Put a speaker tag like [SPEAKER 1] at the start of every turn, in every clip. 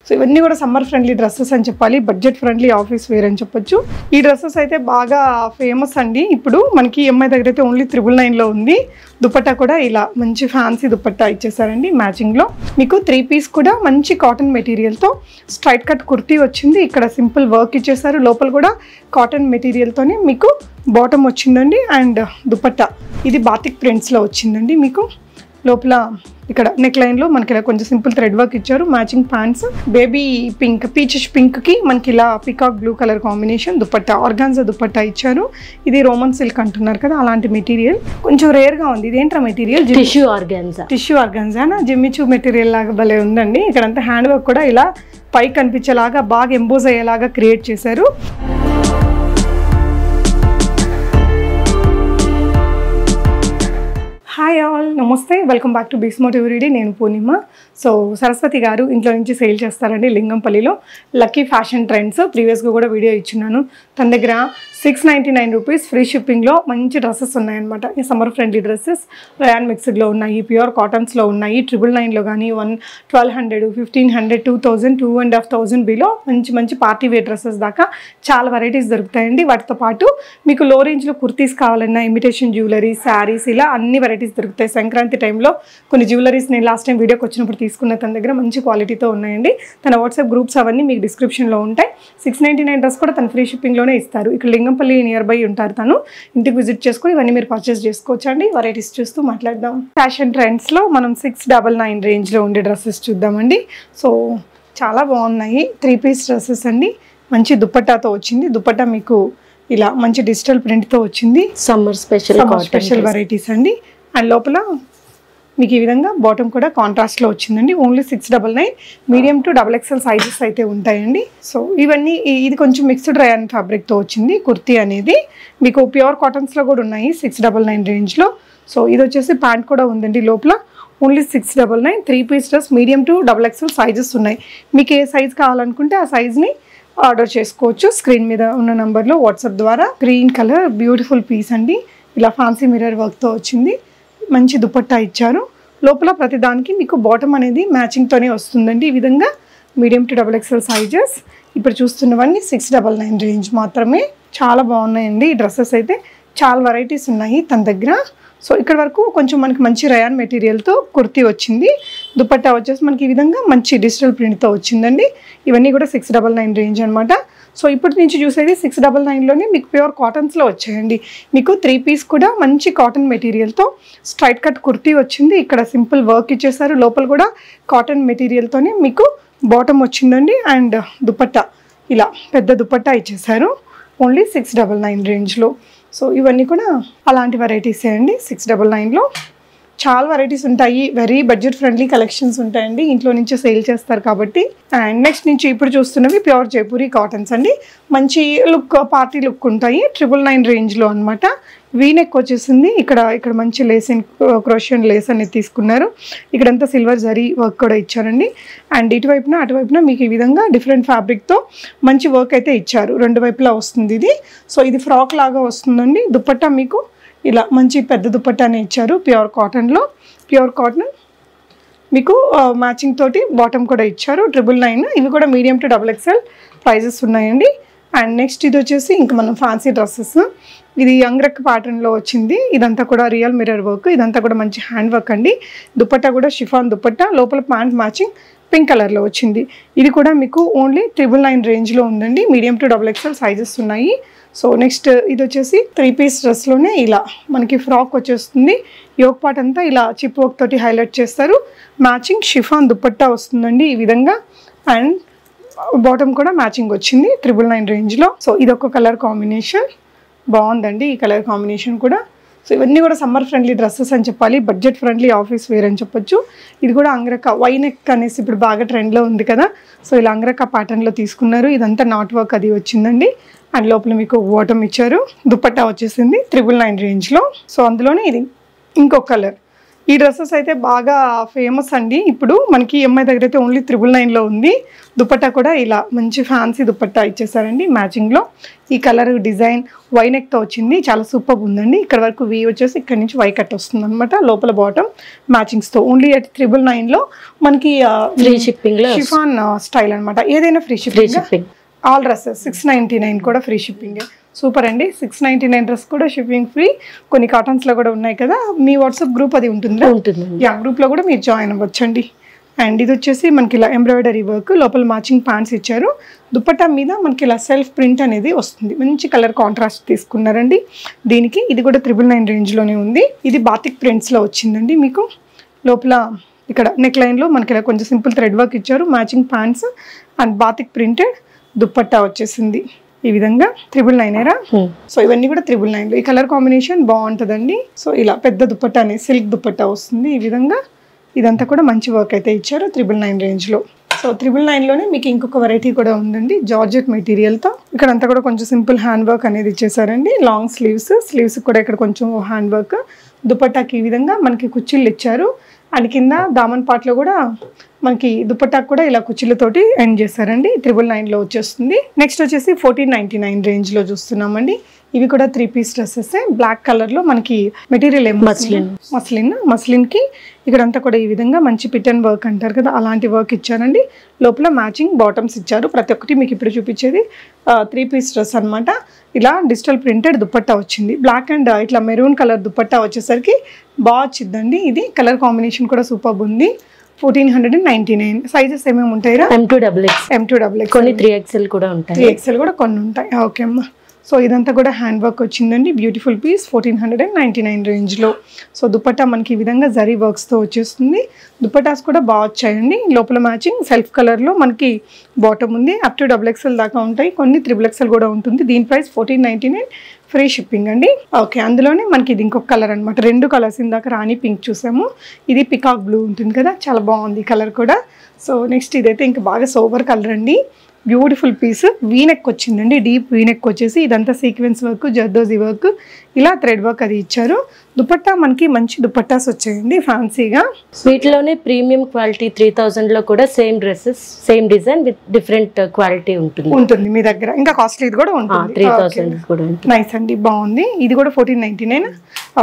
[SPEAKER 1] So ఇవన్నీ కూడా summer friendly dresses అని చెప్పాలి, బడ్జెట్ ఫ్రెండ్లీ ఆఫీస్ వేర్ అని చెప్పొచ్చు. ఈ డ్రెస్సెస్ అయితే బాగా ఫేమస్ అండి. ఇప్పుడు మనకి ఎంఐ దగ్గర అయితే ఓన్లీ 999లో ఉంది. దుపట్టా కూడా ఇలా మంచి ఫ్యాన్సీ దుపట్టా ఇచ్చేసారండి మ్యాచింగ్లో. మీకు 3 పీస్ కూడా మంచి కాటన్ మెటీరియల్తో స్ట్రైట్ కట్ కుర్తీ వచ్చింది. ఇక్కడ సింపుల్ వర్క్ ఇచ్చేసారు. లోపల కూడా కాటన్ మెటీరియల్తోనే మీకు బాటమ్ వచ్చిందండి. అండ్ దుపట్టా ఇది బాతిక్ ప్రింట్స్లో వచ్చిందండి. మీకు లోపల ఇక్కడ నెక్ లైన్లో మనకి ఇలా కొంచెం సింపుల్ థ్రెడ్ వర్క్ ఇచ్చారు. Matching pants baby pink, peachish పింక్కి మనకి ఇలా peacock blue colour combination dupatta, organza dupatta ఇచ్చారు. ఇది రోమన్ సిల్క్ అంటున్నారు కదా, అలాంటి మెటీరియల్ కొంచెం రేర్గా ఉంది. ఇదేంట్రా మెటీరియల్?
[SPEAKER 2] Tissue organza.
[SPEAKER 1] టిష్యూ ఆర్గాన్జానా, జిమ్మిచూ మెటీరియల్ లాగా భలే ఉందండి. ఇక్కడంతా హ్యాండ్ వర్క్ కూడా ఇలా పైకి కనిపించేలాగా బాగా ఎంబోజ్ అయ్యేలాగా క్రియేట్ చేశారు. హాయ్ ఆల్, నమస్తే, వెల్కమ్ బ్యాక్ టు బీస్మోట్ ఎవ్రీడే. నేను పూర్ణిమ. సో సరస్వతి గారు ఇంట్లో నుంచి సేల్ చేస్తారండి లింగంపల్లిలో. లక్కీ ఫ్యాషన్ ట్రెండ్స్ ప్రీవియస్గా కూడా వీడియో ఇచ్చున్నాను. తన దగ్గర 699 రూపీస్ ఫ్రీ షిప్పింగ్లో మంచి డ్రెస్సెస్ ఉన్నాయన్నమాట. ఈ సమ్మర్ ఫ్రెండ్లీ డ్రెస్సెస్ రయాన్ మిక్స్డ్లో ఉన్నాయి, ప్యూర్ కాటన్స్లో ఉన్నాయి. 999లో కానీ 1200, 1500, 2000, 2500 బిలో మంచి మంచి పార్టీ వేర్ డ్రెస్సెస్ దాకా చాలా వెరైటీస్ దొరుకుతాయండి. వాటితో పాటు మీకు లో రేంజ్లో కుర్తీస్ కావాలన్నా ఇమిటేషన్ జ్యువెలరీ, శారీస్, ఇలా అన్ని వెరైటీస్ దొరుకుతాయి. సంక్రాంతి టైంలో కొన్ని జ్యువెలరీస్ నేను లాస్ట్ టైం వీడియోకి వచ్చినప్పుడు తీసుకున్న తన దగ్గర మంచి క్వాలిటీతో ఉన్నాయండి. తన వాట్సాప్ గ్రూప్స్ అవన్నీ మీకు డిస్క్రిప్షన్లో ఉంటాయి. 699 డ్రెస్ కూడా తన ఫ్రీ షిప్పింగ్లోనే ఇస్తారు. ఇక్కడ లింగంపల్లి నియర్ బై ఉంటారు. తను ఇంటికి విజిట్ చేసుకుని ఇవన్నీ మీరు పర్చేస్ చేసుకోవచ్చు అండి. వెరైటీస్ చూస్తూ మాట్లాడదాం. ఫ్యాషన్ ట్రెండ్స్లో మనం 699 రేంజ్లో ఉండే డ్రెస్సెస్ చూద్దామండి. సో చాలా బాగున్నాయి. 3 పీస్ డ్రెస్సెస్ అండి. మంచి దుపట్టాతో వచ్చింది. దుపట్టా మీకు ఇలా మంచి డిజిటల్ ప్రింట్తో వచ్చింది.
[SPEAKER 2] సమ్మర్ స్పెషల్
[SPEAKER 1] వెరైటీస్ అండి. అండ్ లోపల మీకు ఈ విధంగా బాటమ్ కూడా కాంట్రాస్ట్లో వచ్చిందండి. Only 699. Medium to XXL sizes అయితే ఉంటాయండి. సో ఇవన్నీ ఇది కొంచెం మిక్స్డ్ రయాన్ ఫ్యాబ్రిక్తో వచ్చింది కుర్తీ అనేది. మీకు ప్యూర్ కాటన్స్లో కూడా ఉన్నాయి 699 రేంజ్లో. సో ఇది వచ్చేసి ప్యాంట్ కూడా ఉందండి లోపల. Only 699. 3 piece dress medium to XXL sizes ఉన్నాయి. మీకు ఏ సైజ్ కావాలనుకుంటే ఆ సైజ్ని ఆర్డర్ చేసుకోవచ్చు. స్క్రీన్ మీద ఉన్న నెంబర్లో వాట్సాప్ ద్వారా. గ్రీన్ కలర్ బ్యూటిఫుల్ పీస్ అండి. ఇలా ఫ్యాన్సీ మిర్రర్ వర్క్తో వచ్చింది. మంచి దుపట్టా ఇచ్చారు. లోపల ప్రతిదానికి మీకు బాటమ్ అనేది మ్యాచింగ్తోనే వస్తుందండి. ఈ విధంగా మీడియం టు XXL సైజెస్. ఇప్పుడు చూస్తున్నవన్నీ 699 రేంజ్ మాత్రమే. చాలా బాగున్నాయండి ఈ డ్రెస్సెస్ అయితే. చాలా వెరైటీస్ ఉన్నాయి తన దగ్గర. సో ఇక్కడ వరకు కొంచెం మనకి మంచి రయాన్ మెటీరియల్తో కుర్తీ వచ్చింది. దుపట్టా వచ్చేసి మనకి ఈ విధంగా మంచి డిజిటల్ ప్రింట్తో వచ్చిందండి. ఇవన్నీ కూడా 699 రేంజ్ అనమాట. సో ఇప్పటి నుంచి చూసేది 699లోనే మీకు ప్యూర్ కాటన్స్లో వచ్చాయండి. మీకు 3 పీస్ కూడా మంచి కాటన్ మెటీరియల్తో స్ట్రైట్ కట్ కుర్తీ వచ్చింది. ఇక్కడ సింపుల్ వర్క్ ఇచ్చేసారు. లోపల కూడా కాటన్ మెటీరియల్తోనే మీకు బాటమ్ వచ్చిందండి. అండ్ దుపట్టా ఇలా పెద్ద దుపట్టా ఇచ్చేసారు. ఓన్లీ 699 రేంజ్లో. సో ఇవన్నీ కూడా అలాంటి వెరైటీసే అండి. 699లో చాలా వెరైటీస్ ఉంటాయి. వెరీ బడ్జెట్ ఫ్రెండ్లీ కలెక్షన్స్ ఉంటాయండి. ఇంట్లో నుంచి సేల్ చేస్తారు కాబట్టి. అండ్ నెక్స్ట్ నుంచి ఇప్పుడు చూస్తున్నవి ప్యూర్ జైపూరి కాటన్స్ అండి. మంచి లుక్, పార్టీ లుక్ ఉంటాయి. 999 రేంజ్లో అనమాట. వీనెక్ వచ్చేసింది. ఇక్కడ మంచి లేస్, క్రోషియన్ లేస్ అనేది తీసుకున్నారు. ఇక్కడంతా సిల్వర్ జరీ వర్క్ కూడా ఇచ్చారండి. అండ్ ఇటువైపున అటువైపున మీకు ఈ విధంగా డిఫరెంట్ ఫ్యాబ్రిక్తో మంచి వర్క్ అయితే ఇచ్చారు. 2 వైపులా వస్తుంది ఇది. సో ఇది ఫ్రాక్ లాగా వస్తుందండి. దుపట్టా మీకు ఇలా మంచి పెద్ద దుపట్టానే ఇచ్చారు. ప్యూర్ కాటన్లో. ప్యూర్ కాటన్ మీకు మ్యాచింగ్ తోటి బాటమ్ కూడా ఇచ్చారు. 999. ఇవి కూడా మీడియం టు XXL ప్రైజెస్ ఉన్నాయండి. అండ్ నెక్స్ట్ ఇది వచ్చేసి ఇంకా మనం ఫ్యాన్సీ డ్రెస్సెస్. ఇది యంగ్రక్ ప్యాటర్న్లో వచ్చింది. ఇదంతా కూడా రియల్ మిర్రర్ వర్క్. ఇదంతా కూడా మంచి హ్యాండ్ వర్క్ అండి. దుపట్టా కూడా షిఫాన్ దుపట్టా. లోపల ప్యాంట్ మ్యాచింగ్ పింక్ కలర్లో వచ్చింది. ఇది కూడా మీకు ఓన్లీ 999 రేంజ్లో ఉందండి. మీడియం టు XXL సైజెస్ ఉన్నాయి. సో నెక్స్ట్ ఇది వచ్చేసి 3 పీస్ డ్రెస్లోనే ఇలా మనకి ఫ్రాక్ వచ్చేస్తుంది. యోక్ పార్ట్ అంతా ఇలా చిప్ వర్క్ తోటి హైలైట్ చేస్తారు. మ్యాచింగ్ షిఫాన్ దుపట్టా వస్తుందండి ఈ విధంగా. అండ్ బాటమ్ కూడా మ్యాచింగ్ వచ్చింది 999 రేంజ్లో. సో ఇదొక కలర్ కాంబినేషన్ బాగుందండి. ఈ కలర్ కాంబినేషన్ కూడా. సో ఇవన్నీ కూడా సమ్మర్ ఫ్రెండ్లీ డ్రెస్సెస్ అని చెప్పాలి, బడ్జెట్ ఫ్రెండ్లీ ఆఫీస్ వేర్ అని చెప్పొచ్చు. ఇది కూడా అంగ్రక వైనెక్ అనేసి ఇప్పుడు బాగా ట్రెండ్లో ఉంది కదా. సో ఇలా అంగ్రక ప్యాటర్న్లో తీసుకున్నారు. ఇదంతా నాట్ వర్క్ అది వచ్చిందండి. అండ్ లోపల మీకు బాటమ్ ఇచ్చారు. దుపట్టా వచ్చేసింది 999 రేంజ్లో. సో అందులోనే ఇది ఇంకొక కలర్ ఈ డ్రెస్సెస్ అయితే బాగా ఫేమస్ అండి. ఇప్పుడు మనకి ఎంఐ దగ్గర అయితే ఓన్లీ 999లో ఉంది. దుపట్టా కూడా ఇలా మంచి ఫ్యాన్సీ దుపట్టా ఇచ్చేసారండి మ్యాచింగ్లో. ఈ కలర్ డిజైన్ వై నెక్తో వచ్చింది, చాలా సూపర్ ఉందండి. ఇక్కడ వరకు వీ వచ్చేసి ఇక్కడ నుంచి వై కట్ వస్తుంది అనమాట. లోపల బాటమ్ మ్యాచింగ్స్తో ఓన్లీ at 999లో మనకి
[SPEAKER 2] ఫ్రీ షిప్పింగ్ లో
[SPEAKER 1] షిఫాన్ స్టైల్ అనమాట. ఏదైనా ఫ్రీ షిప్పింగ్. ఆల్ డ్రెస్సెస్ 699 కూడా ఫ్రీ షిప్పింగ్. సూపర్ అండి. 699 డ్రెస్ కూడా షిప్పింగ్ ఫ్రీ. కొన్ని కాటన్స్లో కూడా ఉన్నాయి కదా, మీ వాట్సాప్ గ్రూప్ అది ఉంటుందా? యా, గ్రూప్లో కూడా మీరు జాయిన్ అవ్వచ్చండి. అండ్ ఇది వచ్చేసి మనకి ఇలా ఎంబ్రాయిడరీ వర్క్, లోపల మ్యాచింగ్ ప్యాంట్స్ ఇచ్చారు. దుపట్టా మీద మనకి ఇలా సెల్ఫ్ ప్రింట్ అనేది వస్తుంది. మంచి కలర్ కాంట్రాస్ట్ తీసుకున్నారండి దీనికి. ఇది కూడా 999 రేంజ్లోనే ఉంది. ఇది బాతిక్ ప్రింట్స్లో వచ్చిందండి మీకు. లోపల ఇక్కడ నెక్ లైన్లో మనకి ఇలా కొంచెం సింపుల్ థ్రెడ్ వర్క్ ఇచ్చారు, matching pants and batik printed dupatta వచ్చేసింది. ఈ విధంగా 999. సో ఇవన్నీ కూడా 999. ఈ కలర్ కాంబినేషన్ బాగుంటుందండి. సో ఇలా పెద్ద దుపట్టా అనేది సిల్క్ దుపట్టా వస్తుంది ఈ విధంగా. ఇదంతా కూడా మంచి వర్క్ అయితే ఇచ్చారు 999 రేంజ్లో. సో 999లోనే మీకు ఇంకొక వెరైటీ కూడా ఉందండి, జార్జెట్ మెటీరియల్తో. ఇక్కడ అంతా కూడా కొంచెం సింపుల్ హ్యాండ్ వర్క్ అనేది ఇచ్చేసారండి. లాంగ్ స్లీవ్స్ కూడా ఇక్కడ కొంచెం హ్యాండ్ వర్క్. దుపట్టాకి ఈ విధంగా మనకి కుచ్చిళ్ళు ఇచ్చారు. అండ్ కింద దామన్ పార్ట్లో కూడా మనకి దుపట్టాకు కూడా ఇలా కుచ్చిళ్ళతోటి ఎండ్ చేశారండి. 999లో వచ్చేస్తుంది. నెక్స్ట్ వచ్చేసి 1499 రేంజ్లో చూస్తున్నామండి. ఇవి కూడా 3 పీస్ డ్రెస్సెస్. బ్లాక్ కలర్లో మనకి మెటీరియల్ ఏమో మస్లిన్కి ఇక్కడంతా కూడా ఈ విధంగా మంచి పిటన్ వర్క్ అంటారు కదా, అలాంటి వర్క్ ఇచ్చారండి. లోపల మ్యాచింగ్ బాటమ్స్ ఇచ్చారు. ప్రతి ఒక్కటి మీకు ఇప్పుడు చూపించేది 3 పీస్ డ్రెస్ అనమాట. ఇలా డిజిటల్ ప్రింటెడ్ దుపట్టా వచ్చింది. బ్లాక్ అండ్ ఇట్లా మెరూన్ కలర్ దుపట్టా వచ్చేసరికి బాగా వచ్చిందండి. ఇది కలర్ కాంబినేషన్ కూడా సూపర్ ఉంది. 1499. సైజెస్ ఏమేమి ఉంటాయి? M2XX,
[SPEAKER 2] కొన్ని 3XL కూడా ఉంటాయి.
[SPEAKER 1] 3XL కూడా కొన్ని ఉంటాయి. ఓకే అమ్మా. సో ఇదంతా కూడా హ్యాండ్ వర్క్ వచ్చిందండి. బ్యూటిఫుల్ పీస్ 1499 రేంజ్లో. సో దుపట్టా మనకి ఈ విధంగా జరీ వర్క్స్తో వచ్చేస్తుంది. దుపట్టాస్ కూడా బాగా వచ్చాయండి. లోపల మ్యాచింగ్ సెల్ఫ్ కలర్లో మనకి బాటమ్ ఉంది. అప్ టు XXL దాకా ఉంటాయి, కొన్ని XXL కూడా ఉంటుంది. దీని ప్రైస్ 1499, ఫ్రీ షిప్పింగ్ అండి. ఓకే, అందులోనే మనకి ఇది ఇంకొక కలర్ అనమాట. 2 కలర్స్, ఇందాక రాణి పింక్ చూసాము, ఇది పికాక్ బ్లూ ఉంటుంది కదా, చాలా బాగుంది కలర్ కూడా. సో నెక్స్ట్ ఇదైతే ఇంకా బాగా సోబర్ కలర్ అండి. బ్యూటిఫుల్ పీస్, వీనెక్ వచ్చిందండి. డీప్ వీనెక్ వచ్చేసి ఇదంతా సీక్వెన్స్ వర్క్, జర్దోజీ వర్క్, ఇలా థ్రెడ్ వర్క్ అది ఇచ్చారు. దుపట్టా మనకి మంచి దుపట్టాస్ వచ్చాయండి ఫ్యాన్సీగా.
[SPEAKER 2] వీటిలోనే ప్రీమియం క్వాలిటీ 3000లో కూడా same dresses, same design with different quality ఉంటుంది
[SPEAKER 1] మీ దగ్గర. ఇంకా కాస్ట్లీ కూడా ఉంటుంది,
[SPEAKER 2] 3000 కూడా ఉంటుంది.
[SPEAKER 1] నైస్ అండి, బాగుంది. ఇది కూడా 1499.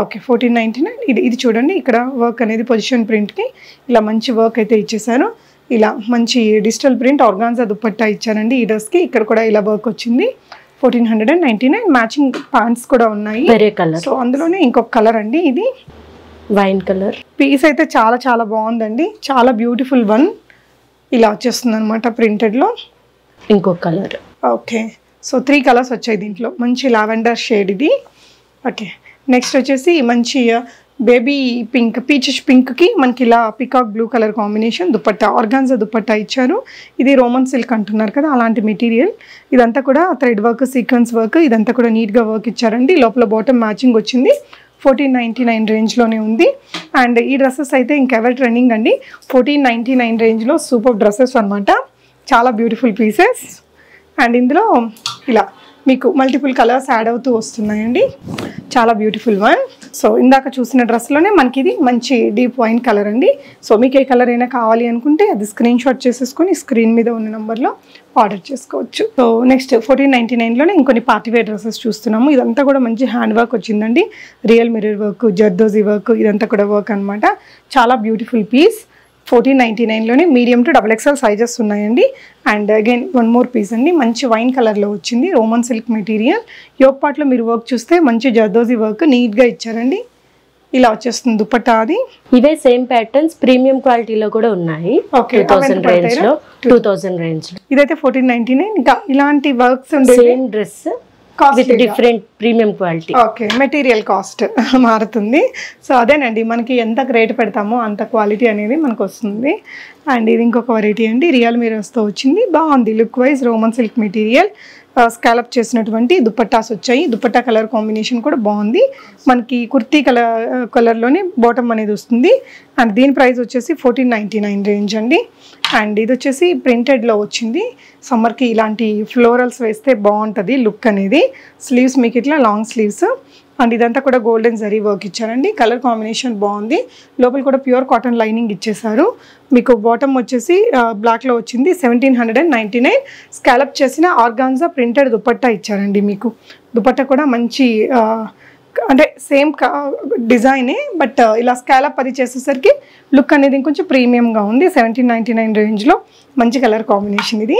[SPEAKER 1] ఓకే, 1499. ఇది చూడండి, ఇక్కడ వర్క్ అనేది పొజిషన్ ప్రింట్కి ఇలా మంచి వర్క్ అయితే ఇచ్చేసారు. ఇలా మంచి డిజిటల్ ప్రింట్ ఆర్గాన్జా దుపట్టా ఇచ్చారండి ఈ డ్రెస్కి. ఇక్కడ కూడా ఇలా వర్క్ వచ్చింది. 1499. మ్యాచింగ్ ప్యాంట్స్ కూడా ఉన్నాయి. సో అందులోనే ఇంకొక కలర్ అండి, ఇది
[SPEAKER 2] వైన్ కలర్.
[SPEAKER 1] పీస్ అయితే చాలా చాలా బాగుందండి, చాలా బ్యూటిఫుల్ వన్. ఇలా వచ్చేస్తుంది అనమాట ప్రింటెడ్లో.
[SPEAKER 2] ఇంకొక కలర్.
[SPEAKER 1] ఓకే, సో 3 కలర్స్ వచ్చాయి దీంట్లో. మంచి లావెండర్ షేడ్ ఇది. ఓకే, నెక్స్ట్ వచ్చేసి మంచి బేబీ పింక్, పీచెస్ పింక్కి మనకి ఇలా peacock blue colour combination dupatta, organza dupatta ఇచ్చారు. ఇది రోమన్ సిల్క్ అంటున్నారు కదా, అలాంటి మెటీరియల్. ఇదంతా కూడా థ్రెడ్ వర్క్, సీక్వెన్స్ వర్క్, ఇదంతా కూడా నీట్గా వర్క్ ఇచ్చారండి. లోపల బాటమ్ మ్యాచింగ్ వచ్చింది. 1499 రేంజ్లోనే ఉంది. అండ్ ఈ డ్రెస్సెస్ అయితే ఇంకెవర్ ట్రెండింగ్ అండి. 1499 రేంజ్లో సూపర్ డ్రెస్సెస్ అనమాట, చాలా బ్యూటిఫుల్ పీసెస్. అండ్ ఇందులో ఇలా మీకు మల్టిపుల్ కలర్స్ యాడ్ అవుతూ వస్తున్నాయండి, చాలా బ్యూటిఫుల్ వన్. సో ఇందాక చూసిన డ్రెస్లోనే మనకి ఇది మంచి డీప్ వైన్ కలర్ అండి. సో మీకు ఏ కలర్ అయినా కావాలి అనుకుంటే అది స్క్రీన్ షాట్ చేసేసుకొని స్క్రీన్ మీద ఉన్న నెంబర్లో ఆర్డర్ చేసుకోవచ్చు. సో నెక్స్ట్ 1499లోనే ఇంకొన్ని పార్టీవేర్ డ్రెస్సెస్ చూస్తున్నాము. ఇదంతా కూడా మంచి హ్యాండ్ వర్క్ వచ్చిందండి. Real mirror work, zardozi work, ఇదంతా కూడా వర్క్ అనమాట. చాలా బ్యూటిఫుల్ పీస్. 1499లోనే మీడియం టు XXL సైజెస్ ఉన్నాయండి. And again one more piece అండి, మంచి వైన్ కలర్లో వచ్చింది, రోమన్ సిల్క్ మెటీరియల్. యోగ్ పార్ట్లో మీరు వర్క్ చూస్తే మంచి జర్దోజీ వర్క్ నీట్గా ఇచ్చారండి. ఇలా వచ్చేస్తుంది దుపట్టా. అది
[SPEAKER 2] ఇవే సేమ్ ప్యాటర్న్స్ ప్రీమియం క్వాలిటీలో కూడా ఉన్నాయి. 2000 రేంజ్లో, 2000 రేంజ్లో.
[SPEAKER 1] ఇదైతే 1499. ఇంకా ఇలాంటి వర్క్స్ ఉండే
[SPEAKER 2] same dress with different premium quality.
[SPEAKER 1] Okay, material cost మారుతుంది. సో అదేనండి, మనకి ఎంత రేట్ పెడతామో అంత క్వాలిటీ అనేది మనకు వస్తుంది. అండ్ ఇది ఇంకొక వెరైటీ అండి, రియల్ మిరర్స్తో వచ్చింది, బాగుంది look wise. Roman silk material, scallop చేసినటువంటి దుపట్టాస్ వచ్చాయి. దుపట్టా కలర్ కాంబినేషన్ కూడా బాగుంది. మనకి కుర్తీ కలర్లోనే బాటమ్ అనేది వస్తుంది. అండ్ దీని ప్రైస్ వచ్చేసి 1499 రేంజ్ అండి. అండ్ ఇది వచ్చేసి ప్రింటెడ్లో వచ్చింది. సమ్మర్కి ఇలాంటి ఫ్లోరల్స్ వేస్తే బాగుంటుంది లుక్ అనేది. స్లీవ్స్ మీకు ఇట్లా లాంగ్ స్లీవ్స్, అండ్ ఇదంతా కూడా గోల్డెన్ జరీ వర్క్ ఇచ్చారండి. కలర్ కాంబినేషన్ బాగుంది. లోపల కూడా ప్యూర్ కాటన్ లైనింగ్ ఇచ్చేసారు. మీకు బాటమ్ వచ్చేసి బ్లాక్లో వచ్చింది 1799. స్కాలప్ చేసిన ఆర్గాన్జా ప్రింటెడ్ దుపట్టా ఇచ్చారండి. మీకు దుపట్టా కూడా మంచి అంటే సేమ్ డిజైనే, బట్ ఇలా స్కాలప్ అది చేసేసరికి లుక్ అనేది ఇంకొంచెం ప్రీమియంగా ఉంది. 1799 రేంజ్లో మంచి కలర్ కాంబినేషన్ ఇది.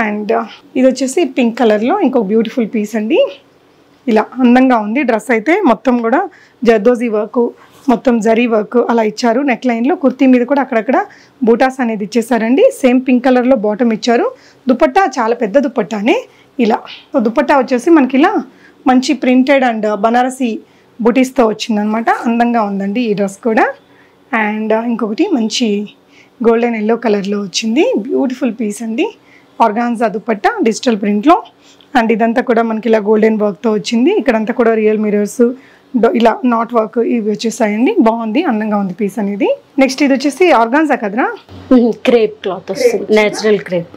[SPEAKER 1] అండ్ ఇది వచ్చేసి పింక్ కలర్లో ఇంకొక బ్యూటిఫుల్ పీస్ అండి. ఇలా అందంగా ఉంది. డ్రెస్ అయితే మొత్తం కూడా జర్దోజీ వర్క్, మొత్తం జరీ వర్క్ అలా ఇచ్చారు. నెక్ లైన్లో కుర్తీ మీద కూడా అక్కడక్కడ బూటాస్ అనేది ఇచ్చేసారండి. సేమ్ పింక్ కలర్లో బాటమ్ ఇచ్చారు. దుపట్టా చాలా పెద్ద దుపట్టానే. ఇలా దుపట్టా వచ్చేసి మనకి ఇలా మంచి ప్రింటెడ్ అండ్ బనారసి బుటీస్తో వచ్చిందనమాట. అందంగా ఉందండి ఈ డ్రెస్ కూడా. అండ్ ఇంకొకటి మంచి గోల్డెన్ ఎల్లో కలర్లో వచ్చింది. బ్యూటిఫుల్ పీస్ అండి. ఆర్గాన్జా దుపట్టా డిజిటల్ ప్రింట్లో. అండ్ ఇదంతా కూడా మనకి ఇలా గోల్డెన్ వర్క్తో వచ్చింది. ఇక్కడంతా కూడా రియల్ మిరర్స్, ఇలా నాట్ వర్క్ ఇవి వచ్చేసాయండి. బాగుంది, అందంగా ఉంది పీస్ అనేది. నెక్స్ట్ ఇది వచ్చేసి ఆర్గాన్జా కదరా,
[SPEAKER 2] క్రేప్ క్లాత్ వస్తుంది.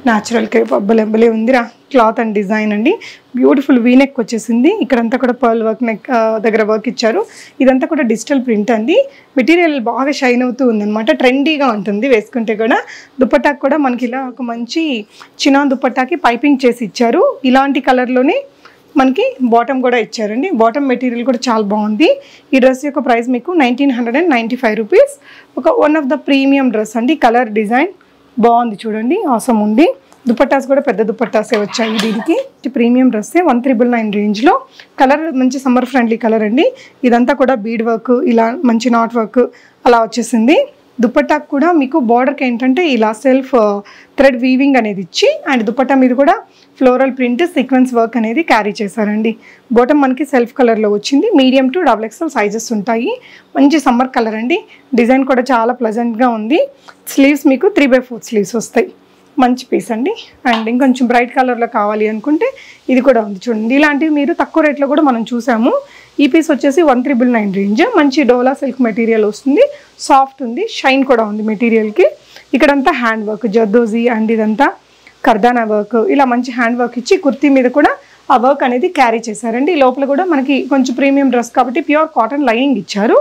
[SPEAKER 2] న్యాచురల్ క్రేప్ అబ్బలెంబలే ఉందిరా క్లాత్ అండ్ డిజైన్ అండి. బ్యూటిఫుల్ వీనెక్ వచ్చేసింది. ఇక్కడంతా కూడా పర్ల్ వర్క్ నెక్ దగ్గర వర్క్ ఇచ్చారు. ఇదంతా కూడా డిజిటల్ ప్రింట్ అండి. మెటీరియల్ బాగా షైన్ అవుతూ ఉందన్నమాట. ట్రెండీగా ఉంటుంది వేసుకుంటే కూడా. దుపట్టాకు కూడా మనకి ఇలా ఒక మంచి చినాన్ దుపట్టాకి పైపింగ్ చేసి ఇచ్చారు. ఇలాంటి కలర్లోనే మనకి బాటమ్ కూడా ఇచ్చారండి. బాటమ్ మెటీరియల్ కూడా చాలా బాగుంది. ఈ డ్రెస్ యొక్క ప్రైస్ మీకు 1995 rupees. One of the premium dress అండి. కలర్ డిజైన్ బాగుంది చూడండి, అవసరం ఉంది. దుపట్టాస్ కూడా పెద్ద దుపట్టాసే వచ్చాయి దీనికి. ప్రీమియం డ్రెస్సే 1399 రేంజ్లో. కలర్ మంచి సమ్మర్ ఫ్రెండ్లీ కలర్ అండి. ఇదంతా కూడా బీడ్ వర్క్, ఇలా మంచి నాట్ వర్క్ అలా వచ్చేసింది. దుపట్టాకు కూడా మీకు బార్డర్కి ఏంటంటే ఇలా సెల్ఫ్ థ్రెడ్ వీవింగ్ అనేది ఇచ్చి, అండ్ దుపట్టా మీద కూడా ఫ్లోరల్ ప్రింట్ సీక్వెన్స్ వర్క్ అనేది క్యారీ చేశారండి. బాటమ్ మనకి సెల్ఫ్ కలర్లో వచ్చింది. మీడియం టు XXL సైజెస్ ఉంటాయి. మంచి సమ్మర్ కలర్ అండి. డిజైన్ కూడా చాలా ప్లెజెంట్గా ఉంది. స్లీవ్స్ మీకు 3/4 స్లీవ్స్ వస్తాయి. మంచి పీస్ అండి. అండ్ ఇంకొంచెం బ్రైట్ కలర్లో కావాలి అనుకుంటే ఇది కూడా ఉంది చూడండి. ఇలాంటివి మీరు తక్కువ రేట్లో కూడా మనం చూసాము. ఈ పీస్ వచ్చేసి 1999 రేంజ్. మంచి డోలా సిల్క్ మెటీరియల్ వస్తుంది. సాఫ్ట్ ఉంది, షైన్ కూడా ఉంది మెటీరియల్కి. ఇక్కడంతా హ్యాండ్ వర్క్ జర్దోజీ అండ్ ఇదంతా కర్దానా వర్క్, ఇలా మంచి హ్యాండ్ వర్క్ ఇచ్చి కుర్తీ మీద కూడా ఆ వర్క్ అనేది క్యారీ చేశారండి. లోపల కూడా మనకి కొంచెం ప్రీమియం డ్రెస్ కాబట్టి ప్యూర్ కాటన్ లైనింగ్ ఇచ్చారు.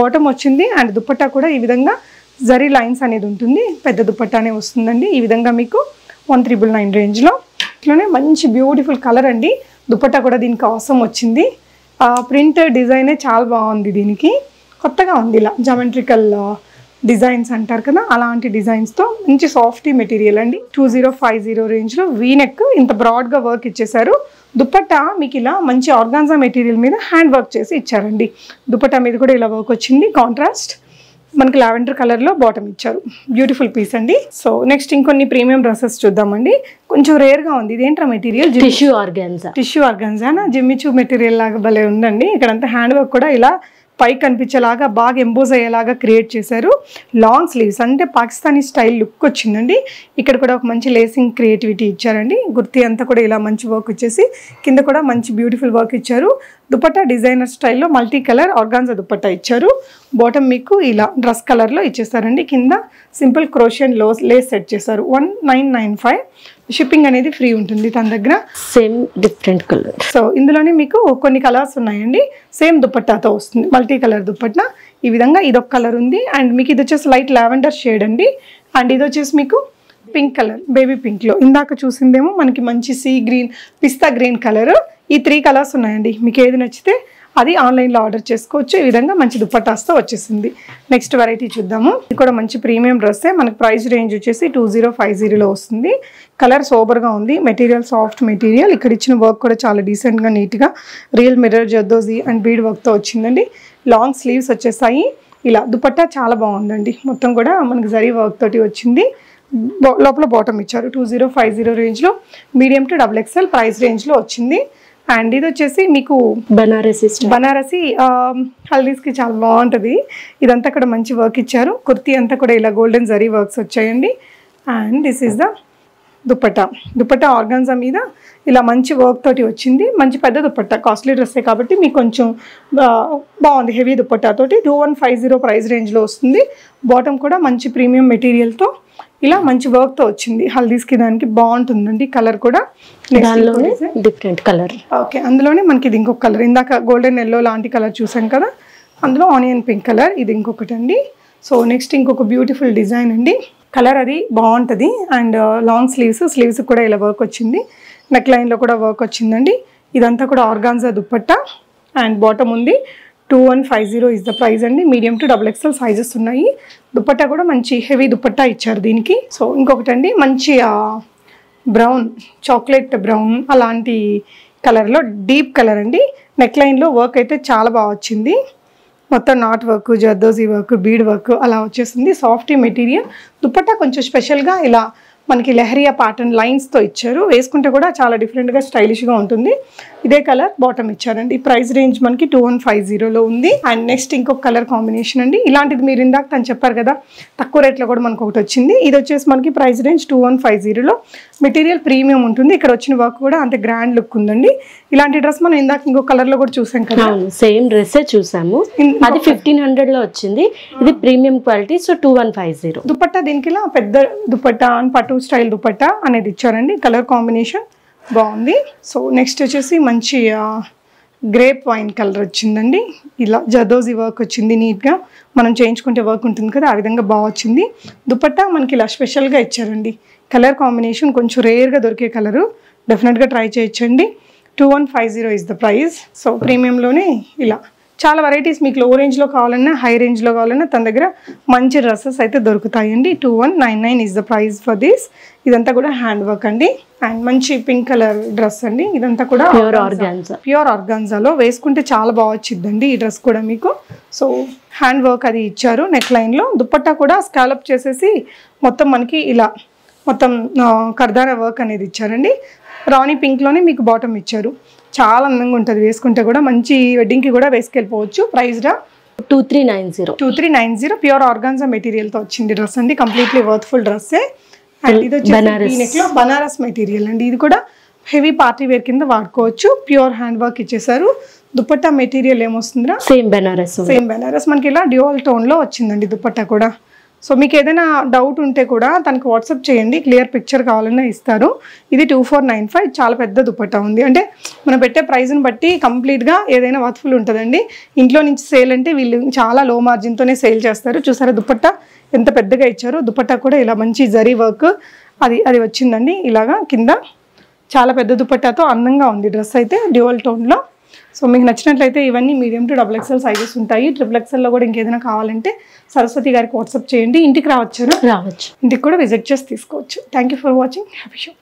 [SPEAKER 2] బాటమ్ వచ్చింది. అండ్ దుపట్టా కూడా ఈ విధంగా జరీ లైన్స్ అనేది ఉంటుంది. పెద్ద దుపట్టానే వస్తుందండి. ఈ విధంగా మీకు 1399 రేంజ్లో. ఇట్లనే మంచి బ్యూటిఫుల్ కలర్ అండి. దుపట్టా కూడా దీనికి అవసరం వచ్చింది. ప్రింట్ డిజైనే చాలా బాగుంది. దీనికి కొత్తగా ఉంది. ఇలా జామెట్రికల్ డిజైన్స్ అంటారు కదా, అలాంటి డిజైన్స్తో మంచి సాఫ్టీ మెటీరియల్ అండి. 2050 రేంజ్లో వీనెక్ ఇంత బ్రాడ్గా వర్క్ ఇచ్చేసారు. దుపట్టా మీకు ఇలా మంచి ఆర్గాన్జా మెటీరియల్ మీద హ్యాండ్ వర్క్ చేసి ఇచ్చారండి. దుపట్టా మీద కూడా ఇలా వర్క్ వచ్చింది. కాంట్రాస్ట్ మనకి లావెండర్ కలర్లో బాటమ్ ఇచ్చారు. బ్యూటిఫుల్ పీస్ అండి. సో నెక్స్ట్ ఇంకొన్ని ప్రీమియం డ్రెస్సెస్ చూద్దామండి. కొంచెం రేర్గా ఉంది. ఇదేంట్రా material? Tissue organza. Jimmy Choo material లాగా భలే ఉందండి. ఇక్కడంతా హ్యాండ్ వర్క్ కూడా ఇలా పైకి కనిపించేలాగా బాగా ఎంబోజ్ అయ్యేలాగా క్రియేట్ చేశారు. లాంగ్ స్లీవ్స్ అంటే పాకిస్తానీ స్టైల్ లుక్ వచ్చిందండి. ఇక్కడ కూడా ఒక మంచి లేసింగ్ క్రియేటివిటీ ఇచ్చారండి. గుర్తి అంతా కూడా ఇలా మంచి వర్క్ వచ్చేసి కింద కూడా మంచి బ్యూటిఫుల్ వర్క్ ఇచ్చారు. దుపట్టా డిజైనర్ స్టైల్లో మల్టీ కలర్ ఆర్గాన్జా దుపట్టా ఇచ్చారు. బాటమ్ మీకు ఇలా డ్రెస్ కలర్లో ఇచ్చేసారండి. కింద సింపుల్ క్రోషియన్ లేస్ సెట్ చేశారు. 1995. షిప్పింగ్ అనేది ఫ్రీ ఉంటుంది తన దగ్గర. Same different colour.
[SPEAKER 1] సో ఇందులోనే మీకు కొన్ని కలర్స్ ఉన్నాయండి. సేమ్ దుపట్టాతో వస్తుంది. Multi colour dupatta. ఈ విధంగా ఇదొక కలర్ ఉంది. అండ్ మీకు ఇది వచ్చేసి లైట్ లావెండర్ షేడ్ అండి. అండ్ ఇది వచ్చేసి మీకు పింక్ కలర్, బేబీ పింక్లో. ఇందాక చూసిందేమో మనకి మంచి సీ గ్రీన్, పిస్తా గ్రీన్ కలర్. ఈ 3 కలర్స్ ఉన్నాయండి. మీకు ఏది నచ్చితే అది ఆన్లైన్లో ఆర్డర్ చేసుకోవచ్చు. ఈ విధంగా మంచి దుపట్టాస్తో వచ్చేసింది. నెక్స్ట్ వెరైటీ చూద్దాము. ఇది కూడా మంచి ప్రీమియం డ్రెస్సే. మనకి ప్రైస్ రేంజ్ వచ్చేసి 2050లో వస్తుంది. కలర్ సోబర్గా ఉంది. Material soft material. ఇక్కడ ఇచ్చిన వర్క్ కూడా చాలా డీసెంట్గా నీట్గా real mirror zardozi and bead వర్క్తో వచ్చిందండి. లాంగ్ స్లీవ్స్ వచ్చేసాయి. ఇలా దుపట్టా చాలా బాగుందండి. మొత్తం కూడా మనకి జరీ వర్క్ తోటి వచ్చింది. లోపల బాటమ్ ఇచ్చారు. 2050 రేంజ్లో మీడియం టు XXL ప్రైస్ రేంజ్లో వచ్చింది. అండ్ ఇది వచ్చేసి మీకు బనారసి హల్దీస్కి చాలా బాగుంటుంది. ఇదంతా కూడా మంచి వర్క్ ఇచ్చారు. కుర్తీ అంతా కూడా ఇలా గోల్డెన్ జరీ వర్క్స్ వచ్చాయండి. And this is the dupatta organza మీద ఇలా మంచి వర్క్ తోటి వచ్చింది. మంచి పెద్ద దుపట్టా. కాస్ట్లీ డ్రెస్సే కాబట్టి మీకు కొంచెం బాగుంది. హెవీ దుపట్టాతోటి 2150 ప్రైస్ రేంజ్లో వస్తుంది. బాటమ్ కూడా మంచి ప్రీమియం మెటీరియల్తో ఇలా మంచి వర్క్ తో వచ్చింది. హల్దీస్కి దానికి బాగుంటుందండి. కలర్ కూడా
[SPEAKER 2] డిఫరెంట్ కలర్.
[SPEAKER 1] ఓకే, అందులోనే మనకి ఇది ఇంకొక కలర్, ఇందాక గోల్డెన్ ఎల్లో లాంటి కలర్ చూసాం కదా, అందులో ఆనియన్ పింక్ కలర్, ఇది ఇంకొకటి అండి. సో నెక్స్ట్ ఇంకొక బ్యూటిఫుల్ డిజైన్ అండి. కలర్ అది బాగుంటుంది. అండ్ లాంగ్ స్లీవ్స్ కూడా ఇలా వర్క్ వచ్చింది. నెక్ లైన్లో కూడా వర్క్ వచ్చిందండి. ఇదంతా కూడా ఆర్గాన్జా దుప్పట్టా అండ్ బాటమ్ ఉంది. 2150 ఇస్ ద ప్రైస్ అండి. మీడియం టు XXL సైజెస్ ఉన్నాయి. దుప్పట్టా కూడా మంచి హెవీ దుప్పట్టా ఇచ్చారు దీనికి. సో ఇంకొకటి అండి, మంచి బ్రౌన్, చాక్లెట్ బ్రౌన్ అలాంటి కలర్లో డీప్ కలర్ అండి. నెక్ లైన్లో వర్క్ అయితే చాలా బాగా వచ్చింది. మొత్తం not work, zardozi work, bead work అలా వచ్చేసింది. Softy material. దుప్పట్టా కొంచెం స్పెషల్గా ఇలా మనకి లెహరియా ప్యాటర్న్ లైన్స్తో ఇచ్చారు. వేసుకుంటే కూడా చాలా డిఫరెంట్గా స్టైలిష్గా ఉంటుంది. ఇదే కలర్ బాటమ్ ఇచ్చారండి. ప్రైస్ రేంజ్ మనకి 2150లో ఉంది. అండ్ నెక్స్ట్ ఇంకొక కలర్ కాంబినేషన్ అండి. ఇలాంటిది మీరు ఇందాక తను చెప్పారు కదా, తక్కువ రేట్లో కూడా మనకు ఒకటి వచ్చింది. ఇది వచ్చేసి మనకి ప్రైస్ రేంజ్ 2150లో. మెటీరియల్ ప్రీమియం ఉంటుంది. ఇక్కడ వచ్చిన వర్క్ కూడా అంతే గ్రాండ్ లుక్ ఉందండి. ఇలాంటి డ్రెస్ మనం ఇందాక ఇంకొక కలర్లో కూడా చూసాం కదా,
[SPEAKER 2] సేమ్ డ్రెస్ చూసాము. అది 1500లో వచ్చింది. ఇది ప్రీమియం క్వాలిటీ. సో 2150.
[SPEAKER 1] దుపట్టా దీనికి ఇలా పెద్ద దుపట్టా అండ్ పట్టు స్టైల్ దుపట్టా అనేది ఇచ్చారండి. కలర్ కాంబినేషన్ బాగుంది. సో నెక్స్ట్ వచ్చేసి మంచి గ్రేప్ వైన్ కలర్ వచ్చిందండి. ఇలా జదోజీ వర్క్ వచ్చింది. నీట్గా మనం చేయించుకుంటే వర్క్ ఉంటుంది కదా, ఆ విధంగా బాగా వచ్చింది. దుపట్టా మనకి ఇలా స్పెషల్గా ఇచ్చారండి. కలర్ కాంబినేషన్ కొంచెం రేర్గా దొరికే కలరు, డెఫినెట్గా ట్రై చేయొచ్చండి. 2150 ఇస్ ద ప్రైస్. సో ప్రీమియంలోనే ఇలా చాలా వెరైటీస్ మీకు లో రేంజ్లో కావాలన్నా, హై రేంజ్లో కావాలన్నా తన దగ్గర మంచి డ్రెస్సెస్ అయితే దొరుకుతాయండి. 2199 is the price for this. ఇదంతా కూడా హ్యాండ్ వర్క్ అండి. అండ్ మంచి పింక్ కలర్ డ్రెస్ అండి. ఇదంతా కూడా ప్యూర్ ఆర్గాన్జాలో వేసుకుంటే చాలా బాగా వచ్చిందండి ఈ డ్రెస్ కూడా మీకు. సో హ్యాండ్ వర్క్ అది ఇచ్చారు నెక్ లైన్లో. దుపట్టా కూడా స్కాలప్ చేసేసి మొత్తం మనకి ఇలా మొత్తం కర్దానా వర్క్ అనేది ఇచ్చారండి. రాణి పింక్లోనే మీకు బాటమ్ ఇచ్చారు. చాలా అందంగా ఉంటుంది వేసుకుంటే కూడా. మంచి వెడ్డింగ్కి కూడా వేసుకెళ్ళిపోవచ్చు. ప్రైస్గా 2390 ప్యూర్ ఆర్గాన్జా మెటీరియల్తో వచ్చింది డ్రెస్ అండి. Completely worthful డ్రెస్సే. అండ్ ఇది వచ్చేసి బనారస్ మెటీరియల్ అండి. ఇది కూడా హెవీ పార్టీ వేర్ కింద వాడుకోవచ్చు. ప్యూర్ హ్యాండ్ వర్క్ ఇచ్చేసారు. దుపట్టా మెటీరియల్ ఏమొస్తుందిరా, సేమ్ బెనారస్ మనకి ఇలా డ్యూయల్ టోన్లో వచ్చిందండి దుపట్టా కూడా. సో మీకు ఏదైనా డౌట్ ఉంటే కూడా తనకు వాట్సాప్ చేయండి, క్లియర్ పిక్చర్ కావాలన్నా ఇస్తారు. ఇది 2495. చాలా పెద్ద దుపట్టా ఉంది. అంటే మనం పెట్టే ప్రైస్ని బట్టి కంప్లీట్గా ఏదైనా వర్త్ఫుల్ ఉంటుందండి. ఇంట్లో నుంచి సేల్ అంటే వీళ్ళు చాలా లో మార్జిన్తోనే సేల్ చేస్తారు. చూసారా దుపట్టా ఎంత పెద్దగా ఇచ్చారో. దుపట్టా కూడా ఇలా మంచి జరీ వర్క్ అది వచ్చిందండి. ఇలాగా కింద చాలా పెద్ద దుపట్టాతో అందంగా ఉంది డ్రెస్ అయితే డ్యూయల్ టోన్లో. సో మీకు నచ్చినట్లయితే ఇవన్నీ మీడియం టు XXL సైజెస్ ఉంటాయి. XXLలో కూడా ఇంకేదైనా కావాలంటే సరస్వతి గారికి వాట్సాప్ చేయండి. ఇంటికి రావచ్చు, ఇంటికి కూడా విజిట్ చేసి తీసుకోవచ్చు. Thank you for watching. Happy shopping.